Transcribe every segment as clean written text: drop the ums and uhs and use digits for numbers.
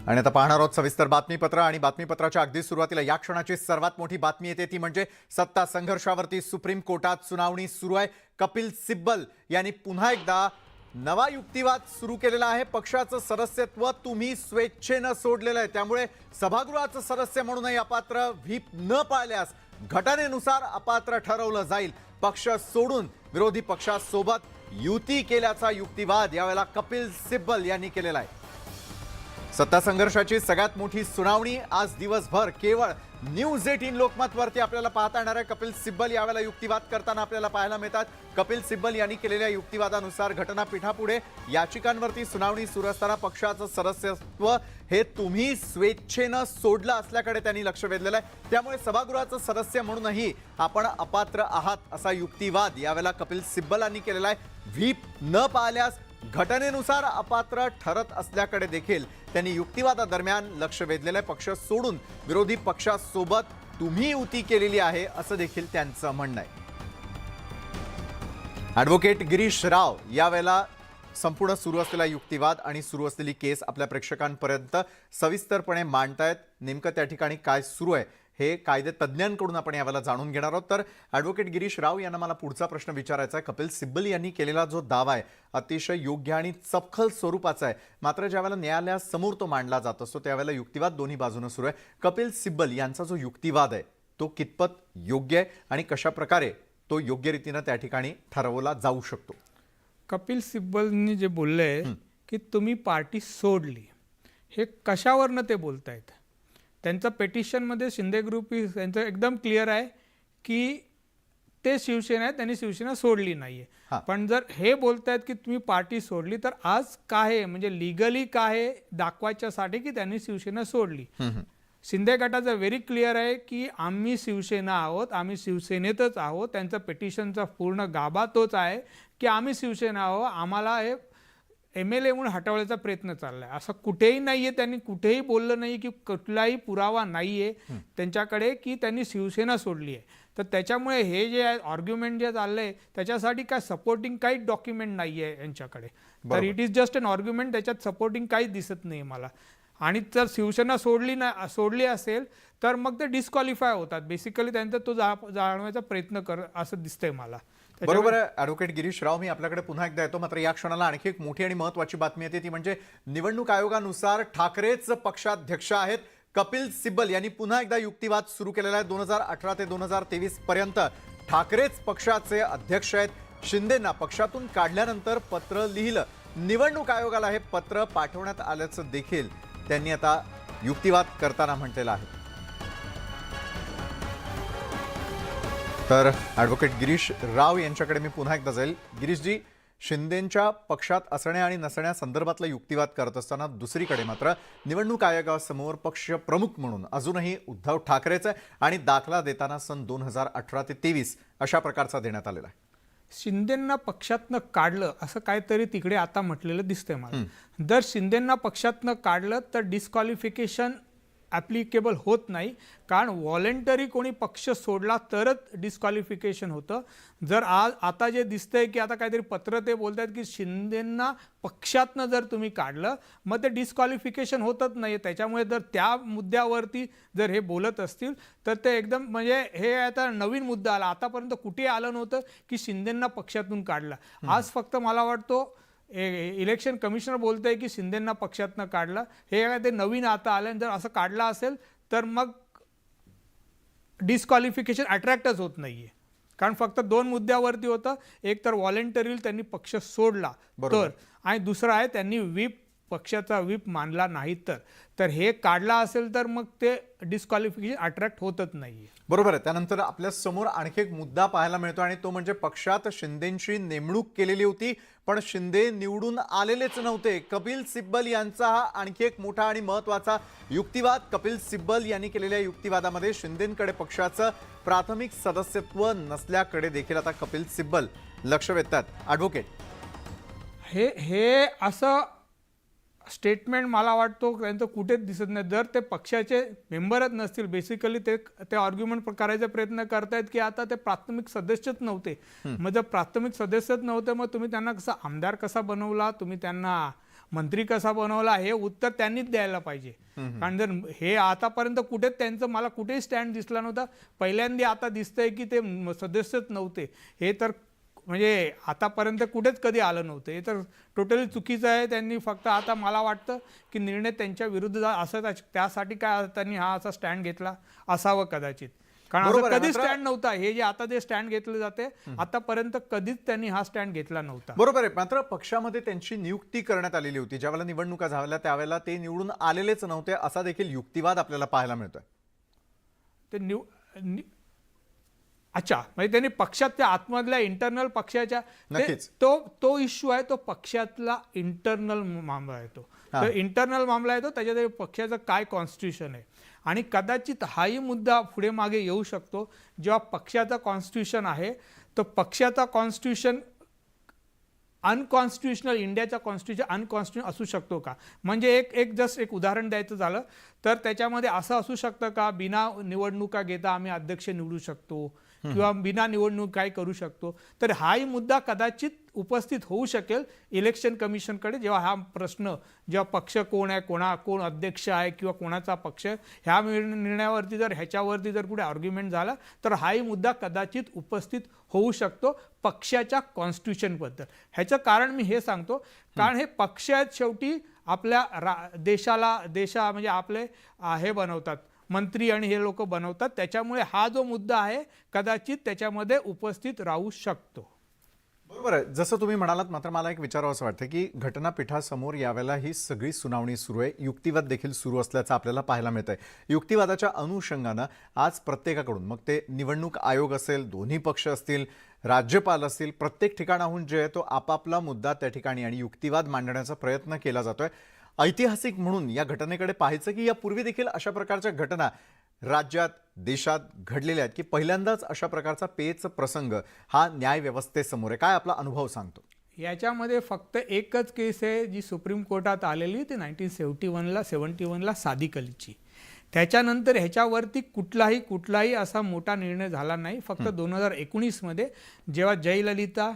आणि आता पाहणार आहोत सविस्तर बातमीपत्र आणि बातमीपत्राच्या अगदी सुरुवातीला या क्षणाची सर्वात मोठी बातमी येते ती म्हणजे सत्ता संघर्षावरती सुप्रीम कोर्टात सुनावणी सुरू आहे। कपिल सिब्बल यांनी पुन्हा एकदा नवा युक्तिवाद सुरू केलेला आहे। पक्षाचं सदस्यत्व तुम्ही स्वेच्छेने सोडलेलं आहे, त्यामुळे सभागृहाचं सदस्य म्हणूनही अपात्र, व्हीप न पाळल्यास घटनेनुसार अपात्र ठरवलं जाईल। पक्ष सोडून विरोधी पक्षासोबत युती केल्याचा युक्तिवाद यावेळेला कपिल सिब्बल यांनी केलेला आहे। सत्ता संघर्षाची सगळ्यात मोठी सुनावणी आज दिवसभर केवळ न्यूज 18 लोकमतवरती आपल्याला पाहता येणार आहे। कपिल सिब्बल यावेळेला युक्तिवाद करताना आपल्याला पाहायला मिळतात। कपिल सिब्बल यांनी केलेल्या युक्तिवादानुसार घटनापीठापुढे याचिकांवरती सुनावणी सुरू असताना पक्षाचं सदस्यत्व हे तुम्ही स्वेच्छेने सोडलं असल्याकडे त्यांनी लक्ष वेधलेलं आहे। त्यामुळे सभागृहाचं सदस्य म्हणूनही आपण अपात्र आहात असा युक्तिवाद यावेळेला कपिल सिब्बल यांनी केलेला आहे। व्हीप न पाळल्यास घटनेनुसार अपात्र ठरत असल्याकडे देखील त्यांनी युक्तिवादादरम्यान लक्ष वेधलेलं आहे। पक्ष सोडून विरोधी पक्षासोबत तुम्ही युती केलेली आहे असं देखील त्यांचं म्हणणं आहे। ॲडव्होकेट गिरीश राव यावेळेला संपूर्ण सुरू असलेला युक्तिवाद आणि सुरू असलेली केस आपल्या प्रेक्षकांपर्यंत सविस्तरपणे मांडतायत। नेमकं त्या ठिकाणी काय सुरू आहे हे कायदे तज्ज्ञांकडून आपण यावेळेला जाणून घेणार आहोत। तर ॲडव्होकेट गिरीश राव यांना मला पुढचा प्रश्न विचारायचा आहे। कपिल सिब्बल यांनी केलेला जो दावा आहे अतिशय योग्य आणि चपखल स्वरूपाचा आहे, मात्र ज्यावेळेला न्यायालयासमोर तो मांडला जात असतो त्यावेळेला युक्तिवाद दोन्ही बाजूने सुरू आहे। कपिल सिब्बल यांचा जो युक्तिवाद आहे तो कितपत योग्य आहे आणि कशा प्रकारे तो योग्य रीतीने त्या ठिकाणी ठरवला जाऊ शकतो? कपिल सिब्बलनी जे बोलले की तुम्ही पार्टी सोडली, हे कशावरनं ते बोलतायत? त्यांचं पेटिशनमध्ये शिंदे ग्रुप त्यांचं एकदम क्लिअर आहे की ते शिवसेना आहे, त्यांनी शिवसेना सोडली नाहीये। पण जर हे बोलतायत की तुम्ही पार्टी सोडली, तर आज काय आहे म्हणजे लिगली काय आहे दाखवायच्यासाठी की त्यांनी शिवसेना सोडली? शिंदे गटाचं व्हेरी क्लिअर आहे की आम्ही शिवसेना आहोत, आम्ही शिवसेनेतच आहोत। त्यांचं पेटिशनचा पूर्ण गाभा तोच आहे की आम्ही शिवसेना आहोत, आम्हाला हे MLA म्हणून हटवण्याचा प्रयत्न चाललाय। असं कुठेही नाहीये, त्यांनी कुठेही बोललं नाही की कुठलाही पुरावा नाहीये त्यांच्याकडे की त्यांनी शिवसेना सोडली आहे। तर त्याच्यामुळे हे जे आर्ग्युमेंट जे चाललंय त्याच्यासाठी काय सपोर्टिंग काही डॉक्युमेंट नाहीये यांच्याकडे। तर it is just an argument, त्याच्यात सपोर्टिंग काहीच दिसत नाही मला। आणि जर शिवसेना सोडली असेल तर मग ते डिस्क्वालिफाय होतात बेसिकली, त्यांचा तो जाणवायचा प्रयत्न असं दिसतंय मला। बरोबर आहे ॲडव्होकेट गिरीश राव, मी आपल्याकडे पुन्हा एकदा येतो। मात्र या क्षणाला आणखी एक मोठी आणि महत्त्वाची बातमी येते ती म्हणजे निवडणूक आयोगानुसार ठाकरेच पक्षाध्यक्ष आहेत। कपिल सिब्बल यांनी पुन्हा एकदा युक्तिवाद सुरू केलेला आहे। 2018 ते 2023 पर्यंत ठाकरेच पक्षाचे अध्यक्ष आहेत। शिंदेंना पक्षातून काढल्यानंतर पत्र लिहिलं, निवडणूक आयोगाला हे पत्र पाठवण्यात आल्याचं देखील त्यांनी आता युक्तिवाद करताना म्हटलेलं आहे। तर ॲडव्होकेट गिरीश राव यांच्याकडे मी पुन्हा एकदा जाईल। गिरीशजी, शिंदेंच्या पक्षात असण्या आणि नसण्यासंदर्भातला युक्तिवाद करत असताना दुसरीकडे मात्र निवडणूक आयोगासमोर पक्ष प्रमुख म्हणून अजूनही उद्धव ठाकरेच आहे आणि दाखला देताना सन 2018 ते 23 अशा प्रकारचा देण्यात आलेला आहे। शिंदेंना पक्षातनं काढलं असं काहीतरी तिकडे आता म्हटलेलं दिसतंय मला। जर शिंदेंना पक्षातनं काढलं तर डिस्क्वालिफिकेशन ॲप्लिकेबल होत नाही, कारण व्हॉलेंटरी कोणी पक्ष सोडला तरच डिस्क्वालिफिकेशन होतं। जर आता जे दिसतंय की आता काहीतरी पत्र ते बोलतात की शिंदेंना पक्षातनं जर तुम्ही काढलं मग ते डिस्क्वालिफिकेशन होतच नाही। त्याच्यामुळे जर त्या मुद्द्यावरती जर हे बोलत असतील तर ते एकदम म्हणजे हे आता नवीन मुद्दा आला, आतापर्यंत कुठे आलं नव्हतं की शिंदेंना पक्षातून काढलं। आज फक्त मला वाटतो इलेक्शन कमिशनर बोलतंय की शिंदेंना पक्षातनं काढलं, हे ते नवीन आता आलं। जर असं काढलं असेल तर मग डिस्क्वालिफिकेशन अट्रॅक्टच होत नाहीये, कारण फक्त 2 मुद्द्यावरती होतं। एक तर व्हॉलेंटरी त्यांनी पक्ष सोडला तर, आणि दुसरा आहे त्यांनी पक्षाचा व्हीप मानला नाही तर हे काढला असेल तर मग ते डिस्क्वालिफिकेशन अट्रॅक्ट होतच नाहीये। बरोबर आहे। त्यानंतर आपल्या समोर आणखी एक मुद्दा पाहायला मिळतो आणि तो म्हणजे पक्षात शिंदेंची नेमणूक केलेली होती पण शिंदे निवडून आलेलेच नव्हते। कपिल सिब्बल यांचा हा आणखी एक मोठा आणि महत्त्वाचा युक्तिवाद। कपिल सिब्बल यांनी केलेल्या युक्तिवादामध्ये शिंदेंकडे पक्षाचं प्राथमिक सदस्यत्व नसल्याकडे देखील आता कपिल सिब्बल लक्ष वेधतात। ॲडव्होकेट, हे असं स्टेटमेंट मला वाटतो त्यांचं कुठेच दिसत नाही। जर ते पक्षाचे मेंबरच नसतील, बेसिकली ते आर्ग्युमेंट करायचा प्रयत्न करतायत की आता ते प्राथमिक सदस्यच नव्हते। मग जर प्राथमिक सदस्यच नव्हते मग तुम्ही त्यांना आमदार कसा बनवला, तुम्ही त्यांना मंत्री कसा बनवला हे उत्तर त्यांनीच द्यायला पाहिजे. कारण जर हे आतापर्यंत कुठेच त्यांचं मला कुठेही स्टँड दिसला नव्हता. पहिल्यांदा आता दिसतंय की ते सदस्यच नव्हते. हे तर म्हणजे आतापर्यंत कुठेच कधी आलं नव्हतं. हे तर टोटली चुकीचं आहे. त्यांनी फक्त आता मला वाटतं की निर्णय त्यांच्या विरुद्ध असं त्यासाठी काय त्यांनी हा असा स्टँड घेतला असावं कदाचित. कारण असं कधीच स्टँड नव्हता. हे जे आता जे स्टँड घेतले जाते आतापर्यंत कधीच त्यांनी हा स्टँड घेतला नव्हता. बरोबर आहे. मात्र पक्षामध्ये त्यांची नियुक्ती करण्यात आलेली होती. ज्यावेळेला निवडणुका झाल्या त्यावेळेला ते निवडून आलेलेच नव्हते असा देखील युक्तिवाद आपल्याला पाहायला मिळतोय. ते अच्छा, म्हणजे त्यांनी पक्षाच्या आतमधल्या इंटरनल पक्षाच्या तो इश्यू आहे. तो पक्षातला इंटरनल मामला आहे. तो इंटरनल मामला आहे. त्याच्यात पक्षाचं काय कॉन्स्टिट्यूशन आहे आणि कदाचित हाही मुद्दा पुढे मागे येऊ शकतो. जेव्हा पक्षाचा कॉन्स्टिट्यूशन आहे तो पक्षाचा कॉन्स्टिट्यूशन अनकॉन्स्टिट्युशनल, इंडियाचा कॉन्स्टिट्यूशन अनकॉन्स्टिट्युशनल असू शकतो का? म्हणजे एक उदाहरण द्यायचं झालं तर त्याच्यामध्ये असं असू शकतं का, बिना निवडणुका घेता आम्ही अध्यक्ष निवडू शकतो किंवा बिना निवडणूक काय करू शकतो. तर हाही मुद्दा कदाचित उपस्थित होऊ शकेल इलेक्शन कमिशनकडे जेव्हा हा प्रश्न, जेव्हा पक्ष कोण आहे, कोण अध्यक्ष आहे किंवा कोणाचा पक्ष, ह्या निर्णयावरती ह्याच्यावरती जर कुठे आर्ग्युमेंट झाला तर हाही मुद्दा कदाचित उपस्थित होऊ शकतो पक्षाच्या कॉन्स्टिट्यूशनबद्दल. ह्याचं कारण मी हे सांगतो कारण हे पक्ष आहेत शेवटी आपल्या देशा म्हणजे आपले हे बनवतात मंत्री आणि हे लोक बनवतात. त्याच्यामुळे हा जो मुद्दा आहे कदाचित त्याच्यामध्ये उपस्थित राहू शकतो. बरोबर आहे. जसं तुम्ही म्हणालात. मात्र मला एक विचारावं असं वाटतं की घटनापीठासमोर यावेळेला ही सगळी सुनावणी सुरू आहे. युक्तिवाद देखील सुरू असल्याचं आपल्याला पाहायला मिळत आहे. युक्तिवादाच्या अनुषंगानं आज प्रत्येकाकडून, मग ते निवडणूक आयोग असेल, दोन्ही पक्ष असतील, राज्यपाल असतील, प्रत्येक ठिकाणाहून जे आहे तो आपापला मुद्दा त्या ठिकाणी आणि युक्तिवाद मांडण्याचा प्रयत्न केला जातोय. ऐतिहासिक म्हणून या घटनेकडे पाहायचं की यापूर्वी देखील अशा प्रकारच्या घटना राज्यात, देशात घडलेल्या आहेत की पहिल्यांदाच अशा प्रकारचा पेच प्रसंग हा न्याय व्यवस्थेसमोर आहे? काय आपला अनुभव सांगतो? याच्यामध्ये फक्त एकच केस आहे जी सुप्रीम कोर्टात आलेली, ती 1971ला सादिक अलीची. त्याच्यानंतर ह्याच्यावरती कुठलाही असा मोठा निर्णय झाला नाही. फक्त 2019मध्ये जेव्हा जयललिता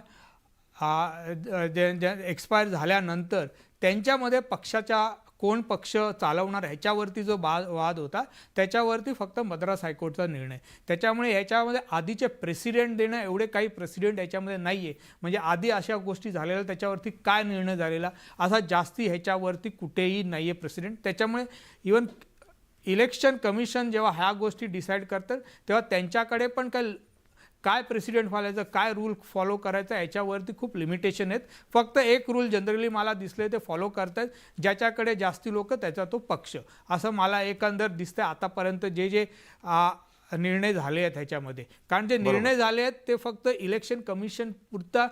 एक्सपायर झाल्यानंतर त्यांच्यामध्ये पक्षाच्या कोण पक्ष चालवणार ह्याच्यावरती जो वाद होता त्याच्यावरती फक्त मद्रास हायकोर्टचा निर्णय. त्याच्यामुळे ह्याच्यामध्ये आधीचे प्रेसिडेंट देणं एवढे काही प्रेसिडेंट ह्याच्यामध्ये नाही आहे. म्हणजे आधी अशा गोष्टी झालेल्या त्याच्यावरती काय निर्णय झालेला असा जास्ती ह्याच्यावरती कुठेही नाही आहे प्रेसिडेंट. त्याच्यामुळे इवन इलेक्शन कमिशन जेव्हा ह्या गोष्टी डिसाईड करतात तेव्हा त्यांच्याकडे पण काय प्रेसिडेंट व्हायचं, काय रूल फॉलो करायचा याच्यावरती खूप लिमिटेशन आहेत. फक्त एक रूल जनरली मला दिसले ते फॉलो करतात, ज्याच्याकडे जास्ती लोक त्याचा तो पक्ष, असं मला एकंदर दिसतंय आतापर्यंत जे निर्णय झाले आहेत ह्याच्यामध्ये. कारण जे निर्णय झाले आहेत ते फक्त इलेक्शन कमिशन पुरता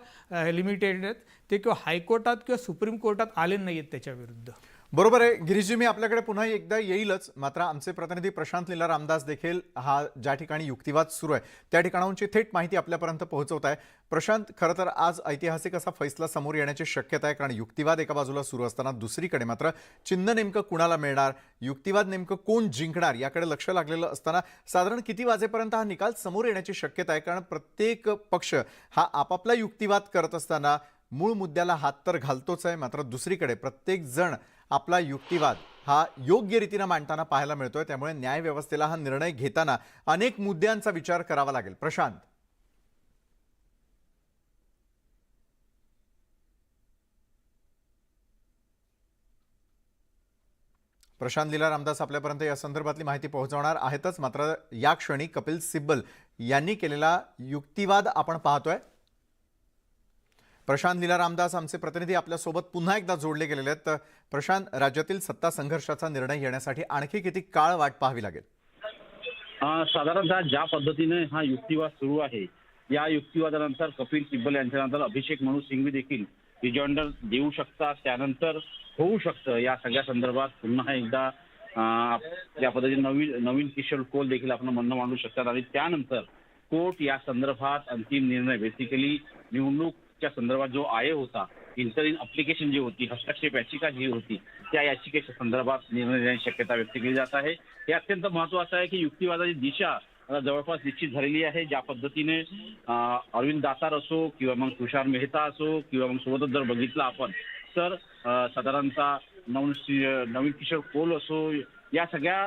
लिमिटेड आहेत. ते किंवा हायकोर्टात किंवा सुप्रीम कोर्टात आले नाही आहेत त्याच्या विरुद्ध. बरोबर आहे. गिरीशजी, मी आपल्याकडे पुन्हा एकदा येईलच. मात्र आमचे प्रतिनिधी प्रशांत लीला रामदास देखील हा ज्या ठिकाणी युक्तिवाद सुरू आहे त्या ठिकाणांची थेट माहिती आपल्यापर्यंत पोहोचवत आहे. प्रशांत, खरं तर आज ऐतिहासिक असा फैसला समोर येण्याची शक्यता आहे. कारण युक्तिवाद एका बाजूला सुरू असताना दुसरीकडे मात्र चिन्ह नेमकं कुणाला मिळणार, युक्तिवाद नेमकं कोण जिंकणार याकडे लक्ष लागलेलं असताना साधारण किती वाजेपर्यंत हा निकाल समोर येण्याची शक्यता आहे? कारण प्रत्येक पक्ष हा आपापला युक्तिवाद करत असताना मूळ मुद्द्याला हात तर घालतोच आहे, मात्र दुसरीकडे प्रत्येक जण आपला युक्तिवाद हा योग्य रीतीने मांडताना पाहायला मिळतोय. त्यामुळे न्याय व्यवस्थेला हा निर्णय घेताना अनेक मुद्द्यांचा विचार करावा लागेल. प्रशांत लीला रामदास आपल्यापर्यंत या संदर्भातली माहिती पोहोचवणार आहेतच. मात्र या क्षणी कपिल सिब्बल यांनी केलेला युक्तिवाद आपण पाहतोय. प्रशांत लीला रामदास आमचे प्रतिनिधी आपल्यासोबत पुन्हा एकदा जोडले गेलेले आहेत. प्रशांत, राज्यातील सत्ता संघर्षाचा निर्णय घेण्यासाठी आणखी किती काळ वाट पाहावी लागेल? साधारणतः ज्या पद्धतीने हा युक्तिवाद सुरू आहे, या युक्तिवादानंतर कपिल सिब्बल यांच्यानंतर अभिषेक मनु सिंघवी देखील रिजॉइंडर देऊ शकतात. त्यानंतर होऊ शकतं या सगळ्या संदर्भात पुन्हा एकदा या पद्धतीने नवीन किशोर कोल देखील आपण म्हणणं मांडू शकतात आणि त्यानंतर कोर्ट या संदर्भात अंतिम निर्णय, बेसिकली निवडणूकच्या संदर्भात जो होता, इंटरिम अप्लिकेशन जी होती, हस्तक्षेप याचिका जी होती, त्या याचिकेच्या संदर्भात निर्णय देण्याची शक्यता व्यक्त केली जात आहे. हे अत्यंत महत्त्वाचं आहे की युक्तिवादाची दिशा जवळपास निश्चित झालेली आहे. ज्या पद्धतीने अरविंद दातार असो किंवा मग तुषार मेहता असो किंवा मग सोबतच जर बघितलं आपण तर साधारणतः नवीन किशोर कोल असो, या सगळ्या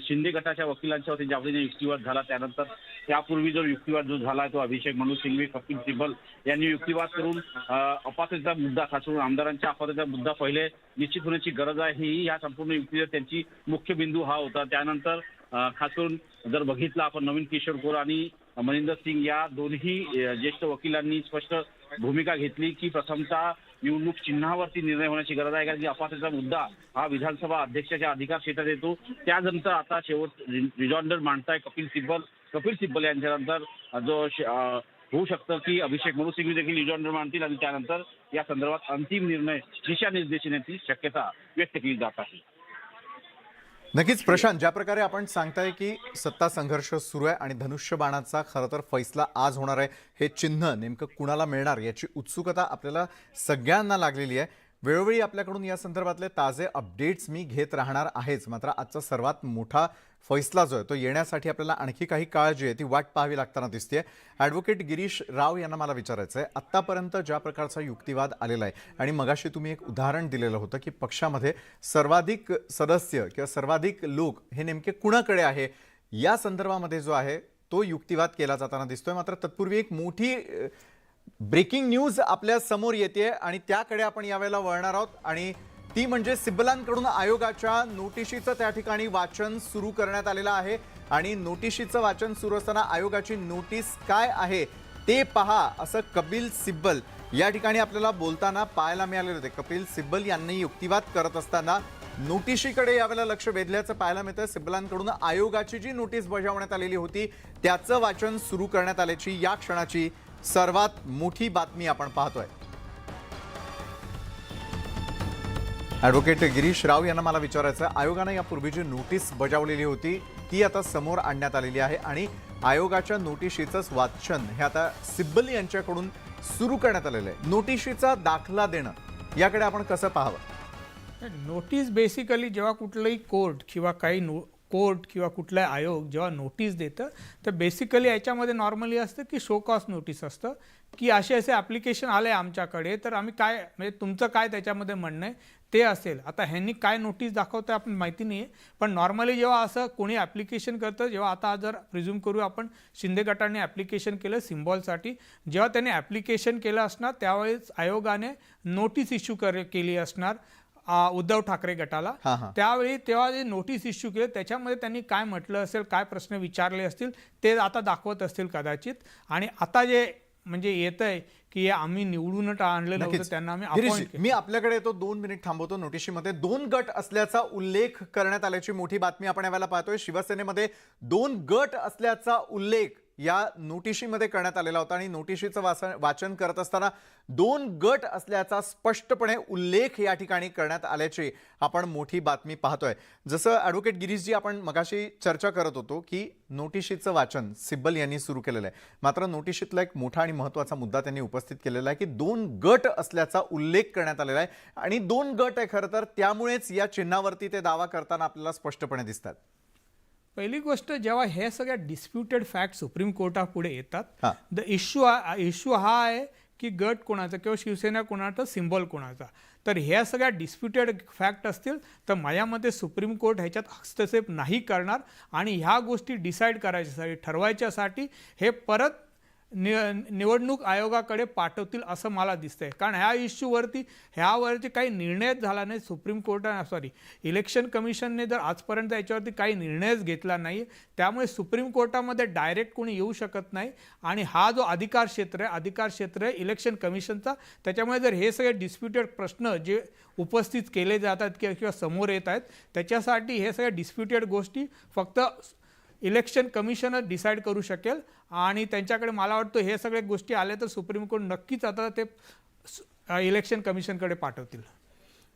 शिंदे गटाच्या वकिलांच्या वतीने ज्या पद्धतीने युक्तिवाद झाला, त्यानंतर त्यापूर्वी जो युक्तिवाद जो झाला तो अभिषेक मनू सिंघवी, कपिल सिब्बल यांनी युक्तिवाद करून अपात्रतेचा मुद्दा, खास करून आमदारांच्या अपात्रतेचा मुद्दा पहिले निश्चित होण्याची गरज आहे, ही या संपूर्ण युक्तीचा त्यांची मुख्य बिंदू हा होता. त्यानंतर खास करून जर बघितलं आपण, नवीन किशोर कोल आणि मनिंदर सिंग या दोन्ही ज्येष्ठ वकिलांनी स्पष्ट भूमिका घेतली की प्रथमतः निवडणूक चिन्हावरती निर्णय होण्याची गरज आहे, कारण की अपात्रतेचा मुद्दा हा विधानसभा अध्यक्षाच्या अधिकार क्षेत्रात येतो. त्यानंतर आता शेवट रिजॉइंडर मांडताय कपिल सिब्बल यांच्यानंतर जो होऊ शकतं की अभिषेक मनू सिंघवी देखील रिजॉइंडर मांडतील आणि त्यानंतर या संदर्भात अंतिम निर्णय दिशानिर्देशनाची शक्यता व्यक्त केली जात आहे. नक्कीच प्रशांत, ज्या प्रकारे आपण सांगताय की सत्ता संघर्ष सुरू आहे आणि धनुष्यबाणाचा खरं तर फैसला आज होणार आहे, हे चिन्ह नेमकं कुणाला मिळणार याची उत्सुकता आपल्याला सगळ्यांना लागलेली आहे. वेळोवेळी आपल्याकडून या संदर्भातले ताजे अपडेट्स मी घेत राहणार आहेच. मात्र आजचा सर्वात मोठा फैसला जो आहे तो येण्यासाठी आपल्याला आणखी काही काळ जी आहे ती वाट पाहावी लागताना दिसते. ॲडव्होकेट गिरीश राव यांना मला विचारायचं आहे, आत्तापर्यंत ज्या प्रकारचा युक्तिवाद आलेला आहे आणि मगाशी तुम्ही एक उदाहरण दिलेलं होतं की पक्षामध्ये सर्वाधिक सदस्य किंवा सर्वाधिक लोक हे नेमके कुणाकडे आहे, या संदर्भामध्ये जो आहे तो युक्तिवाद केला जाताना दिसतोय. मात्र तत्पूर्वी एक मोठी ब्रेकिंग न्यूज आपल्या समोर येते आणि त्याकडे आपण यावेळेला वळणार आहोत आणि ती म्हणजे सिब्बलांकडून आयोगाच्या नोटिशीचं त्या ठिकाणी वाचन सुरू करण्यात आलेलं आहे. आणि नोटिशीचं वाचन सुरू असताना आयोगाची नोटीस काय आहे ते पहा, असं कपिल सिब्बल या ठिकाणी आपल्याला बोलताना पाहायला मिळालेले होते. कपिल सिब्बल यांनी युक्तिवाद करत असताना नोटिशीकडे यावेळेला लक्ष वेधल्याचं पाहायला मिळतं. सिब्बलांकडून आयोगाची जी नोटीस बजावण्यात आलेली होती त्याचं वाचन सुरू करण्यात आल्याची या क्षणाची सर्वात मोठी बातमी आपण पाहतोय. ॲडव्होकेट गिरीश राव यांना मला विचारायचं, आयोगाने यापूर्वी जी नोटीस बजावलेली होती ती आता समोर आणण्यात आलेली आहे आणि आयोगाच्या नोटिशीचं वाचन हे आता सिब्बल यांच्याकडून सुरू करण्यात आलेलं आहे. नोटिशीचा दाखला देणं याकडे आपण कसं पाहावं? नोटीस बेसिकली जेव्हा कुठलंही कोर्ट किंवा कोर्ट किंवा कुठलाही आयोग जेव्हा नोटीस देतं तर बेसिकली याच्यामध्ये नॉर्मली असतं की शो कॉज नोटीस असतं की असे ॲप्लिकेशन आले आमच्याकडे, तर आम्ही काय म्हणजे तुमचं काय त्याच्यामध्ये म्हणणं आहे ते असेल. आता ह्यांनी काय नोटीस दाखवतं आपण माहिती नाही आहे, पण नॉर्मली जेव्हा असं कोणी ॲप्लिकेशन करतं, जेव्हा आता जर प्रिझ्यूम करू आपण शिंदे गटाने ॲप्लिकेशन केलं सिम्बॉलसाठी, जेव्हा त्याने ॲप्लिकेशन केलं असणार त्यावेळेस आयोगाने नोटीस इश्यू केली असणार उद्धव ठाकरे गटाला. त्यावेळी तेव्हा जे नोटीस इश्यू केले त्याच्यामध्ये त्यांनी काय म्हटलं असेल, काय प्रश्न विचारले असतील ते आता दाखवत असतील कदाचित. आणि आता जे म्हणजे येत आहे की आम्ही निवडून आणलं नव्हतं, त्यांना आम्ही अपॉइंट केलं. मी आपल्याकडे येतो, 2 मिनिट थांबवतो. नोटिशीमध्ये 2 गट असल्याचा उल्लेख करण्यात आल्याची मोठी बातमी आपण यावेळेला पाहतोय. शिवसेनेमध्ये 2 गट असल्याचा उल्लेख या नोटिशीमध्ये करण्यात आलेला होता आणि नोटिशीचं वाचन करत असताना 2 गट असल्याचा स्पष्टपणे उल्लेख या ठिकाणी करण्यात आल्याची आपण मोठी बातमी पाहतोय. जसं ॲडव्होकेट गिरीशजी आपण मगाशी चर्चा करत होतो की नोटिशीचं वाचन सिब्बल यांनी सुरू केलेलं आहे. मात्र नोटिशीतला एक मोठा आणि महत्त्वाचा मुद्दा त्यांनी उपस्थित केलेला आहे की 2 गट असल्याचा उल्लेख करण्यात आलेला आहे आणि 2 गट आहे खरं तर, त्यामुळेच या चिन्हावरती ते दावा करताना आपल्याला स्पष्टपणे दिसतात. पहिली गोष्ट, जेव्हा हे सगळ्या डिस्प्युटेड फॅक्ट सुप्रीम कोर्टापुढे येतात, द इश्यू हा आहे की गट कोणाचा किंवा शिवसेना कोणाचा, सिम्बॉल कोणाचा. तर ह्या सगळ्या डिस्प्युटेड फॅक्ट असतील तर माझ्या मते सुप्रीम कोर्ट ह्याच्यात हस्तक्षेप नाही करणार आणि ह्या गोष्टी डिसाईड करायच्यासाठी ठरवायच्यासाठी हे परत निवडणूक आयोगाकडे पाठवतील असं मला दिसतंय. कारण ह्यावरती काही निर्णयच झाला नाही. सुप्रीम कोर्टाने इलेक्शन कमिशनने जर आजपर्यंत याच्यावरती काही निर्णयच घेतला नाही, त्यामुळे सुप्रीम कोर्टामध्ये डायरेक्ट कोणी येऊ शकत नाही आणि हा जो अधिकार क्षेत्र आहे इलेक्शन कमिशनचा. त्याच्यामुळे जर हे सगळे डिस्प्युटेड प्रश्न जे उपस्थित केले जातात किंवा समोर येत आहेत त्याच्यासाठी हे सगळ्या डिस्प्युटेड गोष्टी फक्त इलेक्शन कमिशनच डिसाईड करू शकेल आणि त्यांच्याकडे मला वाटतं हे सगळ्या गोष्टी आल्या तर सुप्रीम कोर्ट नक्कीच आता ते इलेक्शन कमिशनकडे पाठवतील.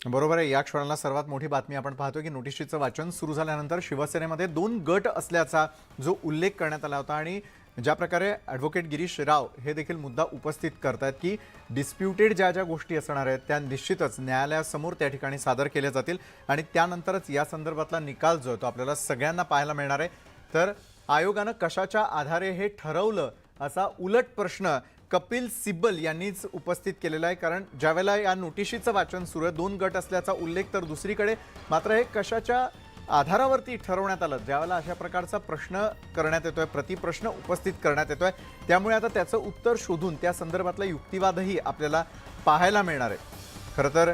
बरोबर आहे. या क्षणाला सर्वात मोठी बातमी आपण पाहतो की नोटिशीचं वाचन सुरू झाल्यानंतर शिवसेनेमध्ये 2 गट असल्याचा जो उल्लेख करण्यात आला होता आणि ज्या प्रकारे ॲडव्होकेट गिरीश राव हे देखील मुद्दा उपस्थित करतात की डिस्प्युटेड ज्या गोष्टी असणार आहेत त्या निश्चितच न्यायालयासमोर त्या ठिकाणी सादर केल्या जातील आणि त्यानंतरच या संदर्भातला निकाल जो आहे तो आपल्याला सगळ्यांना पाहायला मिळणार आहे. तर आयोगानं कशाच्या आधारे हे ठरवलं असा उलट प्रश्न कपिल सिब्बल यांनीच उपस्थित केलेला आहे. कारण ज्यावेळेला या नोटिशीचं वाचन सुरू आहे, 2 गट असल्याचा उल्लेख, तर दुसरीकडे मात्र हे कशाच्या आधारावरती ठरवण्यात आलं, ज्यावेळेला अशा प्रकारचा प्रश्न करण्यात येतोय, प्रतिप्रश्न उपस्थित करण्यात येतोय, त्यामुळे आता त्याचं उत्तर शोधून त्या संदर्भातला युक्तिवादही आपल्याला पाहायला मिळणार आहे. खरं तर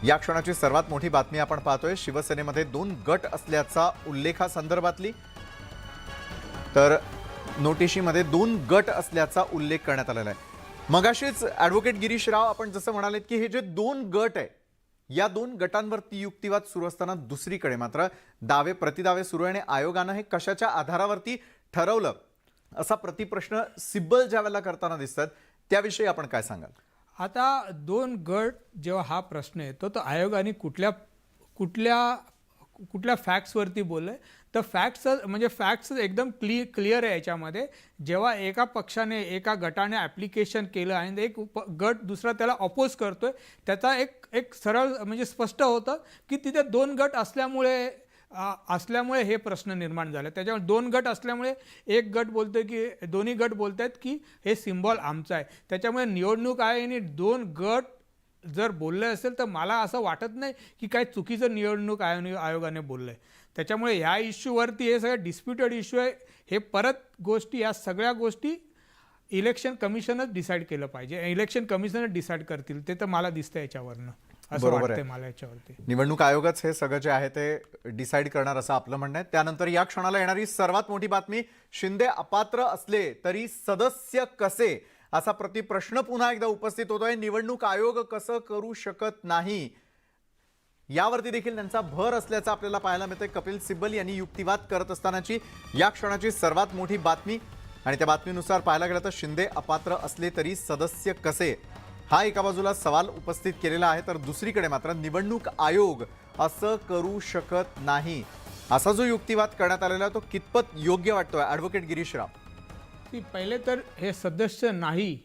या क्षणाची सर्वात मोठी बातमी आपण पाहतोय, शिवसेनेमध्ये 2 गट असल्याचा उल्लेखासंदर्भातली. तर नोटिशीमध्ये 2 गट असल्याचा उल्लेख करण्यात आलेला आहे. मगाशीच ॲडव्होकेट गिरीश राव आपण जसं म्हणालेत की हे जे 2 गट आहे, या 2 गटांवरती युक्तिवाद सुरू असताना दुसरीकडे मात्र दावे प्रतिदावे सुरू आहे आणि आयोगानं हे कशाच्या आधारावरती ठरवलं असा प्रतिप्रश्न सिब्बल ज्यावेळेला करताना दिसतात, त्याविषयी आपण काय सांगाल? आता 2 गट जेव्हा हा प्रश्न येतो तर आयोगाने कुठल्या कुठल्या कुठल्या फॅक्ट्सवरती बोललं आहे, तर फॅक्ट्स एकदम क्लिअर आहे याच्यामध्ये. जेव्हा एका पक्षाने एका गटाने ॲप्लिकेशन केलं आणि एक गट दुसरा त्याला अपोज करतोय, त्याचा एक सरळ स्पष्ट होतं की तिथे 2 गट असल्यामुळे हे प्रश्न निर्माण झाले. त्याच्यामुळे 2 गट असल्यामुळे एक गट बोलतोय की दोन्ही गट बोलतायत की हे सिम्बॉल आमचा आहे. त्याच्यामुळे निवडणूक आयोगाने 2 गट जर बोलले असेल तर मला असं वाटत नाही की काय चुकीचं निवडणूक आयोगाने बोललं आहे. त्याच्यामुळे ह्या इश्यूवरती हे सगळं डिस्प्युटेड इश्यू आहे. हे परत गोष्टी, या सगळ्या गोष्टी इलेक्शन कमिशनच डिसाईड केलं पाहिजे. इलेक्शन कमिशनच डिसाईड करतील ते तर मला दिसतं याच्यावरनं, असं वाटतंय मला याच्यावरती. निवडणूक आयोगच हे सगळं जे आहे ते डिसाईड करणार असं आपलं म्हणणं आहे. त्यानंतर या क्षणाला येणारी सर्वात मोठी बातमी, शिंदे अपात्र असले तरी सदस्य कसे असा प्रतिप्रश्न पुन्हा एकदा उपस्थित होतोय. निवडणूक आयोग कसं करू शकत नाही यावरती देखील त्यांचा भर असल्याचं आपल्याला पाहायला मिळतंय. कपिल सिब्बल यांनी युक्तिवाद करत असतानाची या क्षणाची सर्वात मोठी बातमी. आणि त्या बातमीनुसार पाहायला गेलं तर शिंदे अपात्र असले तरी सदस्य कसे हा एका बाजूला सवाल उपस्थित केलेला आहे, तर दुसरीकडे मात्र निवडणूक आयोग असं करू शकत नाही असा जो युक्तिवाद करण्यात आलेला आहे तो कितपत योग्य वाटतोय ॲडव्होकेट गिरीश राव? पहिले तर हे सदस्य नाही,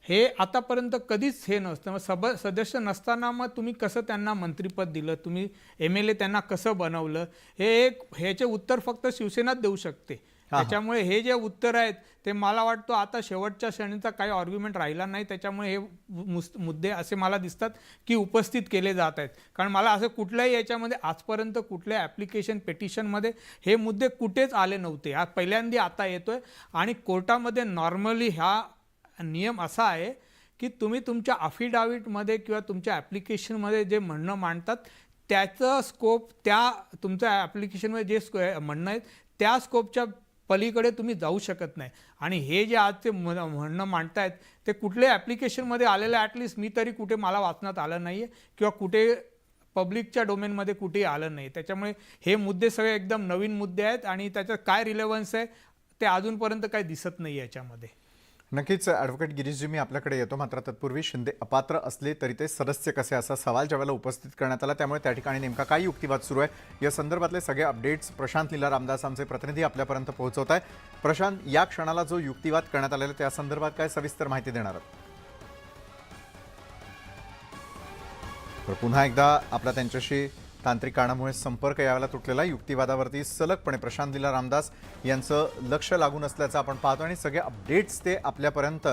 हे आतापर्यंत कधीच हे नसतं. मग सदस्य नसताना मग तुम्ही कसं त्यांना मंत्रिपद दिलं, तुम्ही MLA त्यांना कसं बनवलं, ह्याचे उत्तर फक्त शिवसेनाच देऊ शकते. त्याच्यामुळे हे जे उत्तर आहेत ते मला वाटतं आता शेवटच्या श्रेणीचा काही आर्ग्युमेंट राहिला नाही. त्याच्यामुळे हे मुद्दे असे मला दिसतात की उपस्थित केले जात आहेत. कारण मला असं कुठल्याही याच्यामध्ये आजपर्यंत कुठल्या ॲप्लिकेशन पेटिशनमध्ये हे मुद्दे कुठेच आले नव्हते. आज पहिल्यांदा आता येतोय. आणि कोर्टामध्ये नॉर्मली हा नियम असा आहे की तुम्ही तुमच्या अफिडाविटमध्ये किंवा तुमच्या ॲप्लिकेशनमध्ये जे म्हणणं मांडतात त्याचं स्कोप, त्या तुमच्या ॲप्लिकेशनमध्ये जे म्हणणं आहे त्या स्कोपच्या पलीकडे तुम्ही जाऊ शकत नाही. आणि हे जे आज ते म्हणणं मांडतायत ते कुठल्या ॲप्लिकेशनमध्ये आलेलं ॲटलिस्ट मी तरी कुठे मला वाचण्यात आलं नाही आहे किंवा कुठे पब्लिकच्या डोमेनमध्ये कुठेही आलं नाही. त्याच्यामुळे हे मुद्दे सगळे एकदम नवीन मुद्दे आहेत आणि त्याचं काय रिलेव्हन्स आहे ते अजूनपर्यंत काही दिसत नाही याच्यामध्ये. नक्कीच ॲडव्होकेट गिरीशजी, मी आपल्याकडे येतो. मात्र तत्पूर्वी शिंदे अपात्र असले तरी ते सदस्य कसे असा सवाल ज्यावेळेला उपस्थित करण्यात आला, त्यामुळे त्या ठिकाणी नेमका काय युक्तिवाद सुरू आहे या संदर्भातले सगळे अपडेट्स प्रशांत लीला रामदास आमचे प्रतिनिधी आपल्यापर्यंत पोहोचवत आहे. प्रशांत, या क्षणाला जो युक्तिवाद करण्यात आलेला त्या संदर्भात काय सविस्तर माहिती देणार आहात? तर पुन्हा एकदा आपला त्यांच्याशी तांत्रिक कारणामुळे संपर्क यावेळेला तुटलेला. युक्तिवादावरती सलगपणे प्रशांत लीला रामदास यांचं लक्ष लागून असल्याचं आपण पाहतो आणि सगळे अपडेट्स ते आपल्यापर्यंत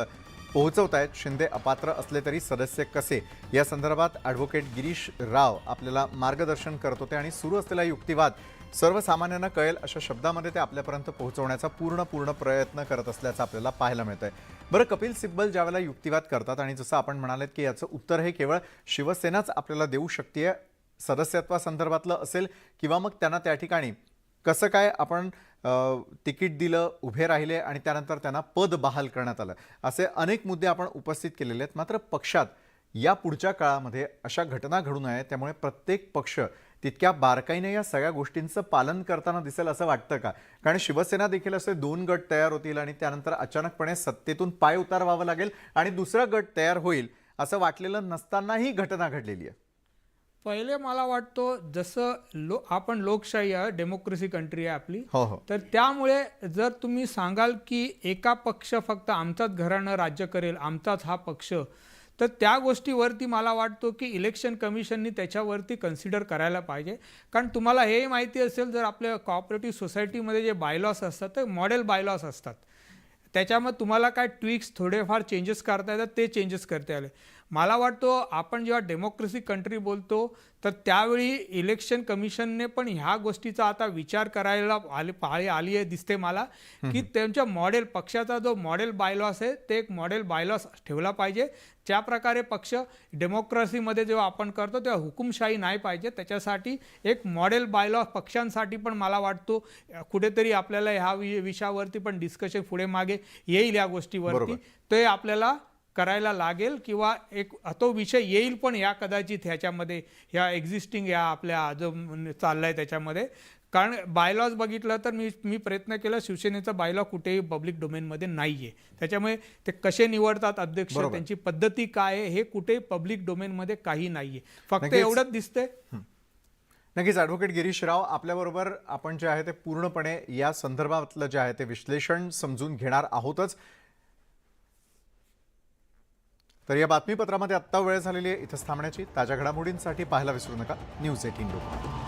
पोहोचवत आहेत. शिंदे अपात्र असले तरी सदस्य कसे या संदर्भात ॲडव्होकेट गिरीश राव आपल्याला मार्गदर्शन करत होते आणि सुरू असलेला युक्तिवाद सर्वसामान्यांना कळेल अशा शब्दामध्ये ते आपल्यापर्यंत पोहोचवण्याचा पूर्ण प्रयत्न करत असल्याचं आपल्याला पाहायला मिळत आहे. बरं, कपिल सिब्बल ज्यावेळेला युक्तिवाद करतात आणि जसं आपण म्हणालेत की याचं उत्तर हे केवळ शिवसेनाच आपल्याला देऊ शकते, सदस्यत्वासंदर्भातलं असेल किंवा मग त्यांना त्या ठिकाणी कसं काय आपण तिकीट दिलं, उभे राहिले आणि त्यानंतर त्यांना पद बहाल करण्यात आलं, असे अनेक मुद्दे आपण उपस्थित केलेले आहेत. मात्र पक्षात या पुढच्या काळामध्ये अशा घटना घडू नये त्यामुळे प्रत्येक पक्ष तितक्या बारकाईने या सगळ्या गोष्टींचं पालन करताना दिसेल असं वाटतं का? कारण शिवसेना देखील असे 2 गट तयार होतील आणि त्यानंतर अचानकपणे सत्तेतून पाय उतारवावं लागेल आणि दुसरा गट तयार होईल असं वाटलेलं नसतानाही घटना घडलेली आहे. पहिले मला वाटतं जसं आपण लोकशाही आहे, डेमोक्रेसी कंट्री आहे आपली, तर त्यामुळे जर तुम्ही सांगाल की एका पक्ष फक्त आमचाच घराणं राज्य करेल, आमचाच हा पक्ष, तर त्या गोष्टीवरती मला वाटतं की इलेक्शन कमिशननी त्याच्यावरती कन्सिडर करायला पाहिजे. कारण तुम्हाला हे माहिती असेल, जर आपल्या कोऑपरेटिव्ह सोसायटीमध्ये जे बायलॉस असतात ते मॉडेल बायलॉस असतात. त्याच्यामध्ये तुम्हाला काय ट्विक्स थोडेफार चेंजेस करता येतात ते चेंजेस करता आले. मला वाटतो आपण जेव्हा डेमोक्रेसी कंट्री बोलतो तर त्यावेळी इलेक्शन कमिशनने पण ह्या गोष्टीचा आता विचार करायला आली आहे दिसते मला, की त्यांच्या मॉडेल पक्षाचा जो मॉडेल बायलॉस आहे ते एक मॉडेल बायलॉस ठेवला पाहिजे. ज्या प्रकारे पक्ष डेमोक्रेसीमध्ये जेव्हा आपण करतो तेव्हा हुकुमशाही नाही पाहिजे. त्याच्यासाठी एक मॉडेल बायलॉ पक्षांसाठी पण मला वाटतो कुठेतरी आपल्याला ह्या विषयावरती पण डिस्कशन पुढे मागे येईल या गोष्टीवरती. बरोबर. ते आपल्याला करायला लागेल किंवा एक तो विषय येईल पण या कदाचित ह्याच्यामध्ये ह्या एक्झिस्टिंग या आपल्या जो चाललाय त्याच्यामध्ये. कारण बायलॉज बघितलं तर मी प्रयत्न केला, शिवसेनेचा बायलॉ कुठेही पब्लिक डोमेनमध्ये नाही आहे. त्याच्यामुळे ते कसे निवडतात अध्यक्ष, बरोबर. त्यांची पद्धती काय आहे हे कुठेही पब्लिक डोमेनमध्ये काही नाही आहे. फक्त नक्कीच. एवढंच दिसतंय. नक्कीच ॲडव्होकेट गिरीश राव आपल्याबरोबर आपण जे आहे ते पूर्णपणे या संदर्भातलं जे आहे ते विश्लेषण समजून घेणार आहोतच. तर या बातमीपत्रामध्ये आत्ता वेळ झालेली आहे इथंच थांबण्याची. ताज्या घडामोडींसाठी पाहायला विसरू नका न्यूज 18 लोकमत.